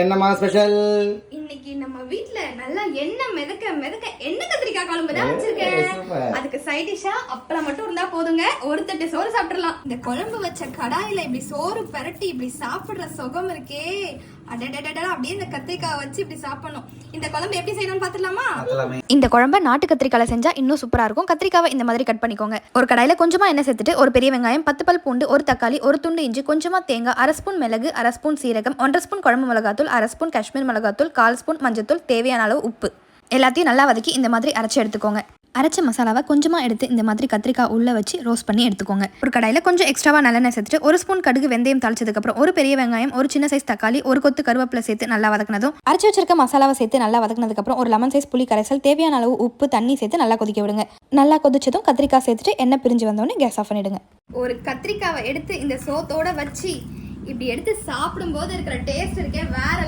என்னமா ஸ்பெஷல்? இன்னைக்கு நம்ம வீட்ல நல்லா எண்ணெய் மிதக்க எண்ணெய் கத்திரிக்காய் குழம்பு தான் வச்சிருக்கேன். அதுக்கு சைட் டிஷ்ஷா அப்பளம் மட்டும் இருந்தா போதுங்க, ஒரு தட்டு சோறு சாப்பிடலாம். இந்த குழம்பு வச்ச கடாயில இப்படி சோறு பரட்டி இப்படி சாப்பிடுற சுகம் இருக்கே, அடடடடா. அப்படியே இந்த கத்திரிக்காய் வச்சு இப்படி சாப்பிடணும். இந்த குழம்பு எப்படி செய்யணும்னு பாத்துலாமா? இந்த குழம்பை நாட்டு கத்திரிக்காயில செஞ்சா இன்னும் சூப்பரா இருக்கும். கத்திரிக்காவை இந்த மாதிரி கட் பண்ணிக்கோங்க. ஒரு கடாயில கொஞ்சமா எண்ணெய் சேர்த்துட்டு ஒரு பெரிய வெங்காயம், 10 பல் பூண்டு, ஒரு தக்காளி, ஒரு துண்டு இஞ்சி, கொஞ்சமா தேங்காய், 1/2 ஸ்பூன் மிளகு, 1/2 ஸ்பூன் சீரகம், 1/2 ஸ்பூன் குழம்பு மிளகாத்தூள், 1/2 ஸ்பூன் காஷ்மீர் மிளகாத்தூள், 1/4 ஸ்பூன் மஞ்சத்தூள், தேவையான அளவு உப்பு எல்லாத்தையும் நல்லா வதக்கி இந்த மாதிரி அரைச்சி எடுத்துக்கோங்க. அரைச்ச மசாலாவை கொஞ்சமாக எடுத்து இந்த மாதிரி கத்திரிக்காய் உள்ளே வச்சு ரோஸ்ட் பண்ணி எடுத்துக்கோங்க. ஒரு கடாயில் கொஞ்சம் எக்ஸ்ட்ராவாக நல்லெண்ணெய் சேர்த்துட்டு 1 ஸ்பூன் கடுகு வெந்தயம் தாளிச்சதுக்கப்புறம் ஒரு பெரிய வெங்காயம், ஒரு சின்ன சைஸ் தக்காளி, ஒரு கொத்து கருவேப்பிலை சேர்த்து நல்லா வதக்கினதும் அரைச்சி வச்சிருக்க மசாலாவை சேர்த்து நல்லா வதக்கினதுக்கப்புறம் ஒரு லெமன் சைஸ் புளி கரைசல், தேவையான அளவு உப்பு, தண்ணி சேர்த்து நல்லா கொதிக்க விடுங்க. நல்லா கொதிச்சதும் கத்திரிக்காய் சேர்த்துட்டு எண்ணெய் பிரிஞ்சு வந்தோடனே கேஸ் ஆஃப் பண்ணிடுங்க. ஒரு கத்திரிக்காவை எடுத்து இந்த சோத்தோட வச்சு இப்படி எடுத்து சாப்பிடும்போது இருக்கிற டேஸ்ட் இருக்கே வேற